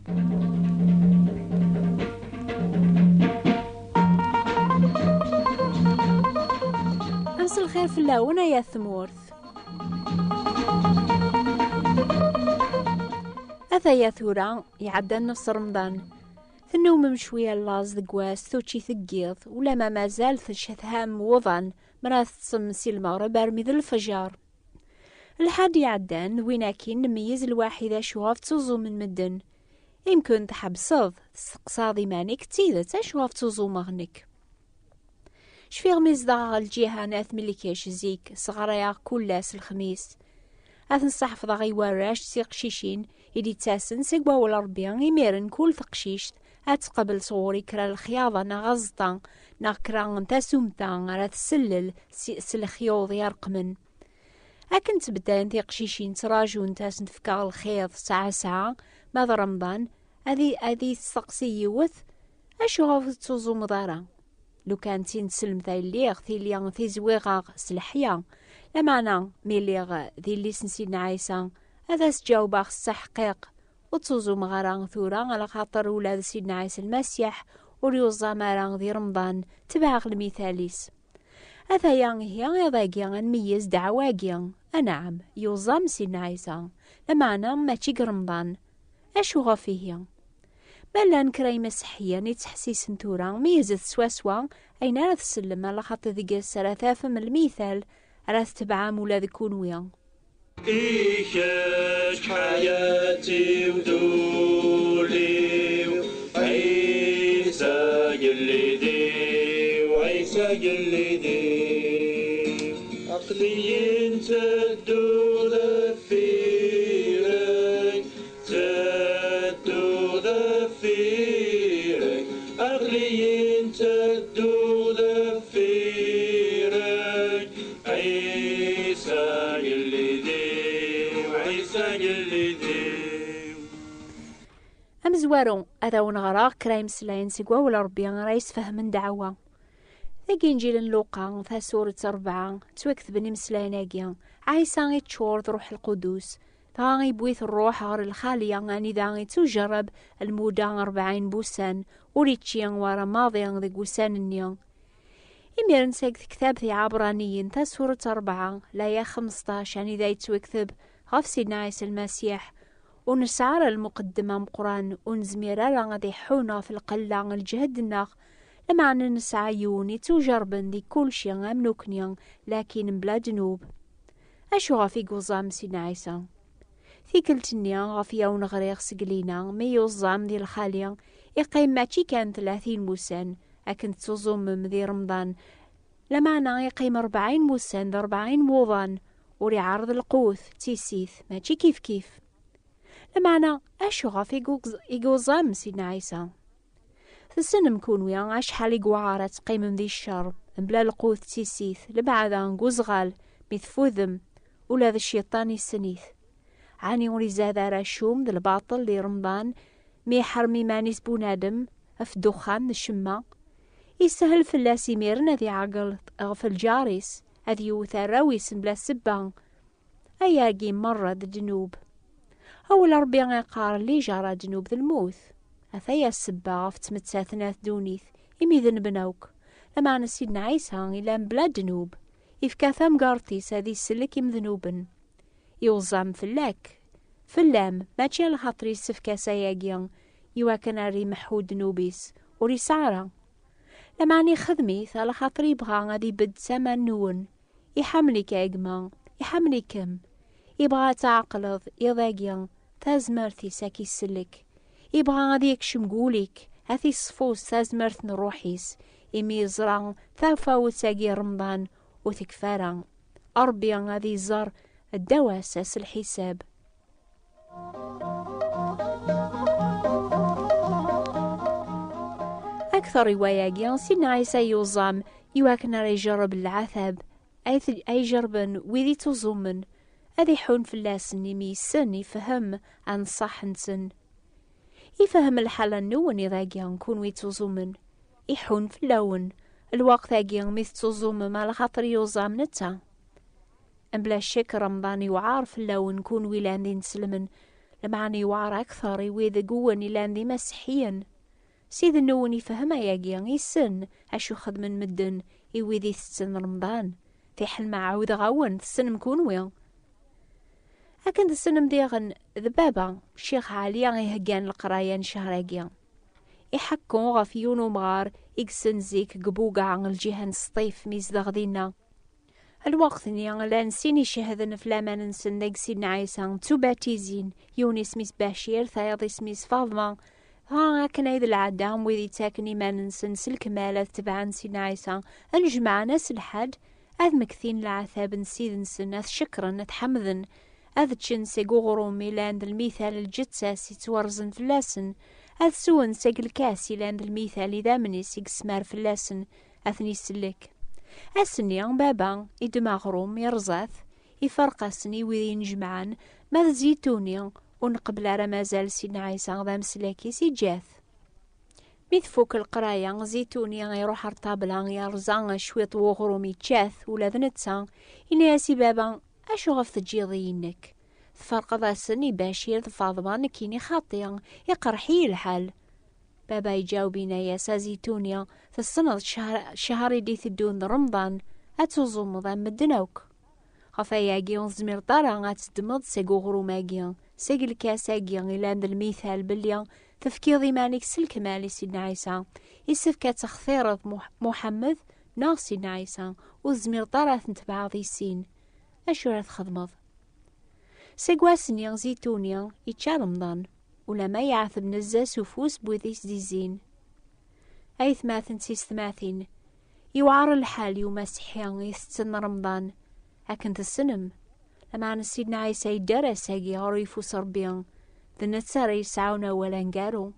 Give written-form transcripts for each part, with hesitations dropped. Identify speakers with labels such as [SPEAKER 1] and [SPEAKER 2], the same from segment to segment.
[SPEAKER 1] أمس الخير في اللاونة يا ثمورث. أثايا ثورا يعدى نفس رمضان ثنوم مشوية اللاز دقواس ثوتشي ثقيض ولا ما مازال ثشثهام وضن مراث تصمسي المغرب أرمي ذي الفجار. الحاد يعدان ويناكين نميز الواحدة شواف توزو من مدن يمكن تحبصض تسقصاضي مانك تيدة شواف توزو مغنك شفيغ ميزدغ الجهة ناث ملكيش زيك صغريا كلاس الخميس أثن صحف ضغي وراش سيقشيشين إدي تاسن سيقوا والربيان يميرن كل تقشيشت أتقبل صوري كرا الخياضة نغزطان نغكرا نتاسومتان على تسلل سلخيوض يرقمن أكن تبدان تيقشيشين تراجون تاسن تفكاغ الخيض ساعة ماذا رمضان أذي تستقسي يوث أشو غاف توزو مضارا لو كان تنسلم ذا الليغ ثيليان ثي زويغاغ سلحيا لمعنى ميليغ ذي اللي سنسينا عيسى هذا سجاوباغ التحقيق وتوزو مغاران ثورا على خاطر ولاد سيدنا عيسى المسيح وريوزا ماران ذي رمضان تبعغ المثاليس هذا هي يضاقيا نميز دعواقيا نعم يوزام سيدنا عيسى لمعنى ما تيق رمضان أشو غفيه بلا نكراي مسيحيا نتحسيس نتورا ميزت سواسوا أين راه تسلم على خاطر ذيك السلاثاف من المثال راه تبع مولاد كونويا
[SPEAKER 2] إيش حياتي ودولي عيسى جلدي وعيسى جلدي عقلي انت الدول فيرك تدو ذفيرك عقلي انت الدول فيرك عيسى جلدي وعيسى جلدي
[SPEAKER 1] أمزوارو هذا ونغراق كرايم سلاين سيقوا ولا ربي رايس فهم دعوة ذاك إنجيل لوقا ثا سورة 4 توكث بني مسلايناكيا عيسى يتشور روح القدوس ثاغي بويث الروح غير الخالية غاني ذاغي تجرب المودة 40 بوسان وريتشيان ورا ماضيان ذي بوسان النيان إميرن ساك كتاب ذي عبرانيين ثا سورة 4 لايا 15 يعني ذا يتوكثب غاف سيدنا عيسى المسيح ونسعر المقدمة مقران ونزميرا غادي حونا في القلة الجهد الناغ لما عنا نسعيوني تجربن دي كل شي غامنوكنيان لكن بلا جنوب أشو غافي قوزام سيدنا عيسى ثيكلتنيا غافي يون غريغ سقلينا ميو الزام دي الخالية يقيم ماتشي كان 30 موسان أكن تزوم ذي رمضان لما عنا يقيم 40 موسان ذي 40 موضان وري عرض القوث تيسيث ماتشي كيف كيف لمعنى أشو غافي يقوزام سيدنا عيسى السن مكون ويا عاش حالي قوعارة تقيم من ذي الشر بلا القوث تيسيث لبعضا نقوزغال مثفوذم ولا ذا الشيطان السنيث عاني وري زادا راشوم ذا الباطل لي رمضان مي حرمي مانيس بونادم اف دخان الشمة يسهل فلاسي ميرنا ذي عقل غفل جاريس هذي وثراويس بلا سبان أياقي مرة ذا جنوب أول ربي غيقار لي جارة جنوب ذا الموث أثايا السبا غفت متساثنات دونيث إمي ذنبناوك لما أنا سيدنا عيسى إلا بلا جنوب إفكا ثام قارتيس هذي السلك مذنوبن يوزام فلاك فلام ماشي على خاطري السفكا ساياقيا يواكن ري محود نوبيس وري سعرة لما أني خدميث على خاطري بغا غادي بد سامان نون يحملك أجما يحملكم يبغى تعقلض يضاقيا تازمرتي ساكي السلك يبغى غادي يكشم قوليك هاثي الصفوس تازمرت نروحيس إمي يزرع ثافاوت ساقي رمضان وتكفارا أربيا غادي يزار الدواء أساس الحساب أكثر رواية سيدنا عيسى يوزام يواكنا يجرب العذاب أي جربا ويدي تزومن أذي حون فلاسن يميسن يفهم عن صح نسن يفهم الحالة نون يضاقيا نكون ويتوزومن يحون في اللون الوقت اقيا ميث تزوم مال خاطر يوزام نتا بلا شك رمضان يوعار في اللون نكون ويلان دي نسلمن لمعني وعر أكثر يويذ قواني لان ذي مسيحيا سيد النوني فهم ياقيا يسن أشو خد من مدن يويذي ستن رمضان في حلم عاود غاون السن مكون ويا أكن السن مديغن ذبابا شيخ عليا يهقان القرايان شهراقيا يحكون غفيون ومغار يقسن زيك قبوقع عن الجهة السطيف ميز دغدينا الوقت نيان لان سيني شهدن فلاما ننسن ديك سيدنا عيسى تو باتيزين يوني سميس باشير ثايض سميس فاطمة ها كنا إذا العدام ويذي تاكني ما ننسن سلكمالة تبعا سيدنا عيسى الجماعة ناس الحد أذ مكثين العثاب نسيد نسن أذ شكرا نتحمذن أذ تشنسي قغرومي لاند المثال الجتساسي تورزن فلاسن أذ سون سيق الكاسي لاند المثال إذا مني سيق سمار فلاسن أثني سلك أسني بابا إدماغروم يرزاث يفرقسني وذين جمعان ماذ زيتوني ونقبل رمازال سيدنا عيسى غدا مسلاكي سيجاث ميث فوق القراية زيتوني يروح ارطابلا يرزان شويط وغرومي تشاث ولا ذنتسا إني ياسي بابا أشو غف تجيضينك فرق ذا سني باشير فاضما نكيني خاطيا يقرحي الحال بابا يجاوبينا يا سازيتونيا في السنة شهر ديث الدون رمضان أتوزم ذا مدنوك غفايا جيون زمير طارا أتدمض سيقو غروماجيا سيق الكاساجيا إلى المثال بليا تفكير ذي مانيك سلك مالي سيدنا عيسى يسفكا تخثيرض محمد ناغ سيدنا عيسى وزمير طارا تنتبع ذي السين أشو راه تخدمض سيقواسنيا زيتونيا يتشال رمضان ولما يعثب نزا سفوس بوذيس ديزين أيث ماثن سيس ثماثين يوعر الحال يومسحيان يستن رمضان أكنت السنم لما عن سيدنا عيسى يدرس هاقي عريفو صربيان ذنتسار يسعونا ولا نقارو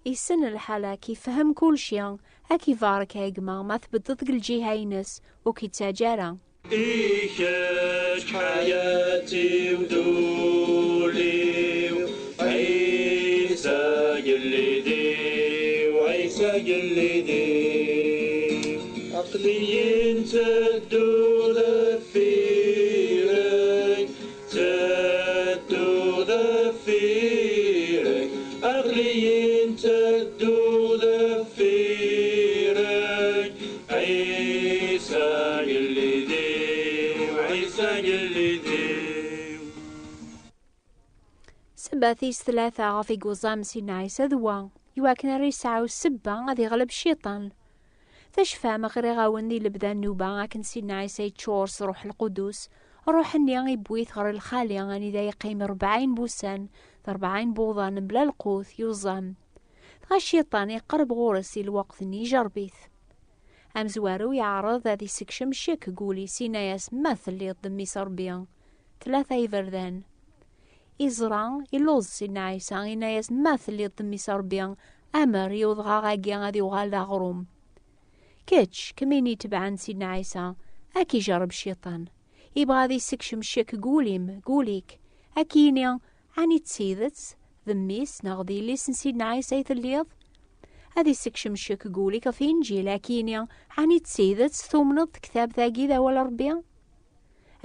[SPEAKER 1] يسن الحالة كي فهم كل شيء هكي فارك هاقما ما ثبتت الجهينس وكي تاجارا
[SPEAKER 2] إيشاش حياتي ودولي عيسى جلدي وعيسى جلدي عقلي انت الدول فيرك تدو ذفيرك عقلي انت الدول فيرك عيسى جلدي وعيسى جلدي
[SPEAKER 1] سباثيس ثلاثة غفي قوزام سيدنا عيسى ذوا يواكن ريسعو السبا غادي يغلب الشيطان تشفى مغري غاون ذي لبدا النوبة لكن سيدنا عيسى يتشورس روح القدوس روح النيان يبويث غير الخالي غاني ذا يقيم 40 بوسان 40 بوضان بلا القوث يوزام غا الشيطان يقرب غورسي الوقت ني جربيث أم زوارو يعرض هذي سكشم شك قولي سيناياس مثل اللي ضمي صربيان 3 يفردان إزران يلوز سيدنا عيسى إناياس مثل اللي ضمي صربيان أمر يوضغا غاقيا غادي وغالا غروم كيتش كمين يتبعن سيدنا عيسى أكي جرب الشيطان يبغى ذي سكشم شك قوليك أكينيا عني تسيدت ذميس نغضي ليسن سيدنا عيسى يثليض هذي سكشم شك قوليك في إنجيل أكينيا عني تسيدت ثمنض كتاب ثاقي ذا ولا ربيان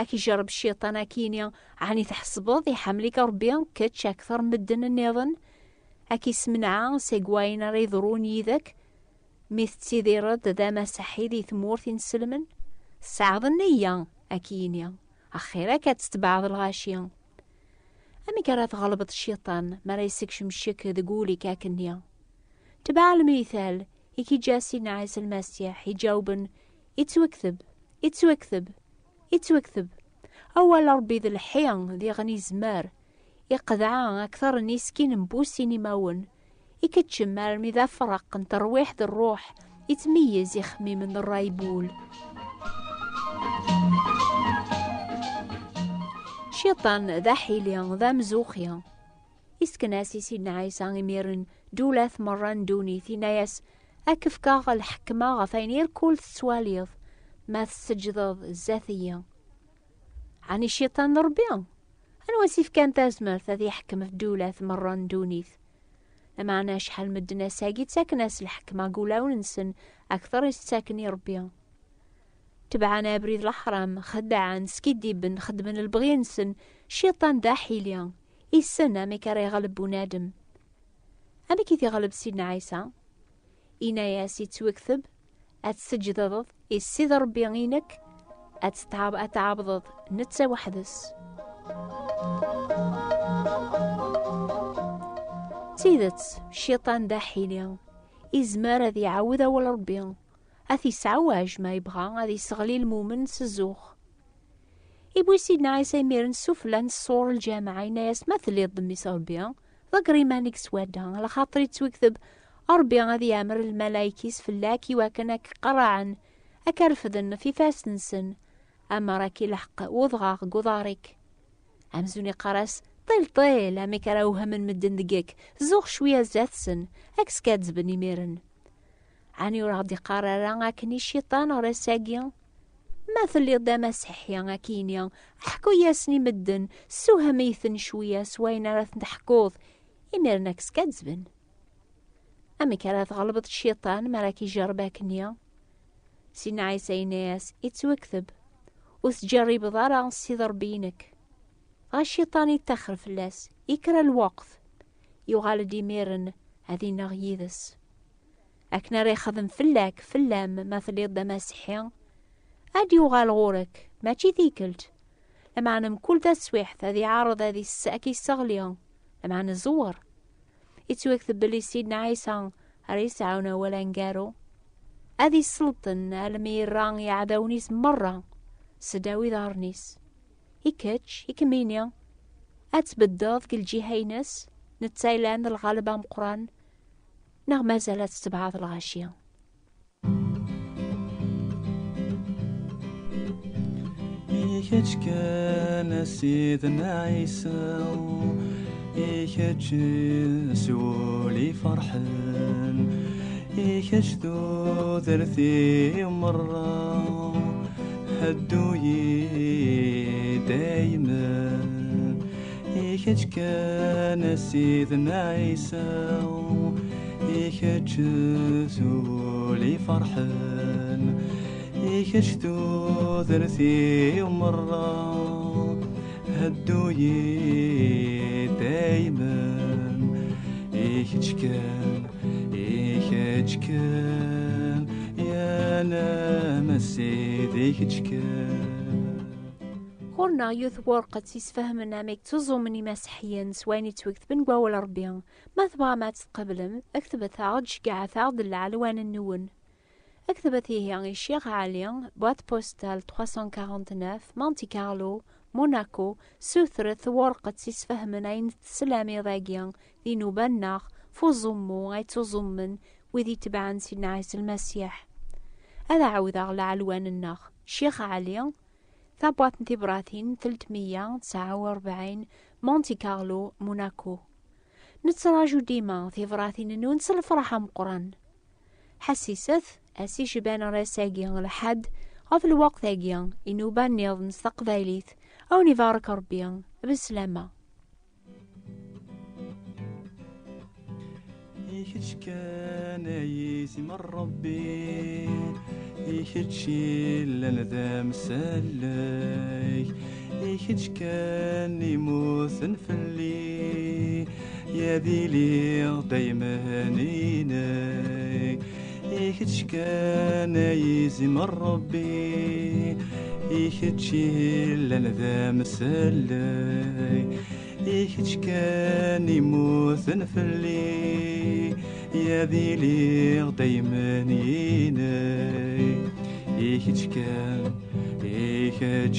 [SPEAKER 1] أكي جرب الشيطان أكينيا عني تحسبض يحملك ربيان كتش أكثر مدن النظن أكي سمنعا سيقواين ريضرون يذك ميث تسيدي رد ذا مسحي ذي ثمورث نسلمن سعض النية أكينيا أخيرا كتستبعض الغاشية أمي كرات غلبة الشيطان ما ريسكش مشيك ذقولي كاكنيا تبع المثال يكي جاسينا عيسى المسيح يجاوبن يتوكثب أول ربي ذي الحيان ذي غني زمار يقذعان أكثر نيسكين مبوسيني ماون يكتشمار مذا فرق ترويح ذي الروح يتميز يخمي من الرايبول شيطان ذا حيليا ذا مزوخيا إسكناسي سيدنا عيسى غميرن دولث مران دوني ثناياس أكف كاغ الحكمة غفاينير كل السواليض ما تسجضض الزاثية عني الشيطان ربيا أنا وسيف كان تازمر ذي يحكم في دولث مران دونيث لما أنا شحال مدنا ساقي تساكناس الحكمة قولا وننسن أكثر يستاكني ربيا تبعنا بريد الحرام خدعان سكيدي بن خدمن البغينسن شيطان دا حيليا السنة مي كان يغلب بنادم. أما كي يغلب سيدنا عيسى إنا ياسي توكثب أتسجدض السيد ربي غينك أتعبضض نتسا وحدس. تيدت الشيطان دا حيليا إزمار هذي يعاود أول ربي أثي سعواج ما يبغى هذي يسغلي المؤمن سزوخ. يبوي سيدنا عيسى يميرن سفلان الصور الجامعة ناس مثل يضمي ربي ذكري مانيك سوادا على خاطري توكذب ربي غادي يامر الملايكيس فلاكي وكانك قرعا أكرفذن في فاسنسن أما راكي لحق وضغاغ قضارك أمزوني قرس طيل أمي كراوها من مدن دقيك زوغ شوية زاتسن أكس كاتزبني ميرن عني ورغدي قرارا أكني الشيطان ورساقيا مثل يضا مسيحيا أكينيا أحكو ياسني مدن سوها ميثن شوية سوينا راث نحكوض يميرن أكس كاتزبن أمي كانت غلبت الشيطان مراكي جرباك نيا سينا عيسى ناس يتوكثب وتجرب ضارع السيد بينك الشيطان يتخر فلاس يكرا الوقت يغال ديميرن هذي نغيذس أكنا ريخذن فلاك فلام مثل يضا مسيحيا أدي يغال غورك ماشي ذيكلت لما عنم كل ذا سويحت هذي عارض هذي الساكي الصغليا لما عن الزور يتوكثب بلي سيدنا عيسى ريسعونا ولا نقارو هذي السلطن الميران يعداونيس مرة سداوي دارنيس يكتش يكمينيا أتبدض كل جهينس نتسايلان الغالبة مقران نغ ما زالت تبعض الغاشية.
[SPEAKER 3] يكتش كان سيدنا عيسى يكتش سولي فرحان يكتش ذو ذرثي مرة هدوي دايما يكتش كان سيدنا عيسى يكتش سولي فرحان يكتش ذو ذرثي مرة هدوي دايما يكتش كان يا نام السيد يكتش كان
[SPEAKER 1] خورنا يوث ورقة سيسفهمنا ميك تزومني مسيحيا سواني توكتبن قواول ربيان ما ثبغى ما تتقبلم اكتبت عاد شقاعة عاد العلوان النون اكتبت هي الشيخ علي بوات بوستال 349 مونتي كارلو موناكو سوثرث ورقة سيسفهمنا عين تسلامي ضاقيا ذي نوبناخ فوزمو غاي تزمن وذي تبعن سيدنا عيسى المسيح هذا عاود على علوان الناخ الشيخ علي ثابوات نتبراثين 349 مونتي كارلو موناكو نتراجو ديما ثبراثين نونس الفرحة مقران حسيسث أسي شبان راساقيا لحد غف الوقت ثاقيا إنو بانيض نستقباليث أو نفارك ربيا بسلامة.
[SPEAKER 3] يكتش كان يسم ربي يكتش إلا ذا مسلي يكتش كان يموت نفلي يا ذيلي دايما نيني يكتش كان يسم ربي يكتش إلا ذا مسلي يكتش كان يموت نفلي يا ذيلي دايما يناي يكتش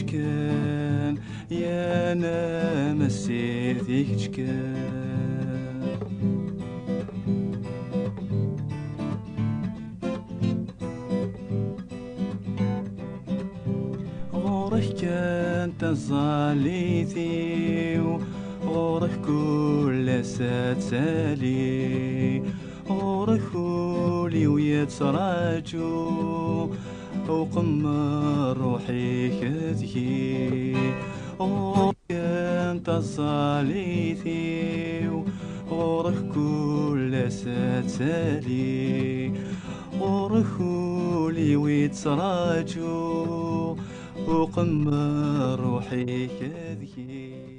[SPEAKER 3] كان يا نام السيد يكتش كان غورك كان تزاليثي غورك كل سات سالي غورك خولي ويتراجو وقمر روحي كذكي غورك انت الصاليثي غورك كل سات سالي غورك خولي ويتراجو وقمر روحي كذكي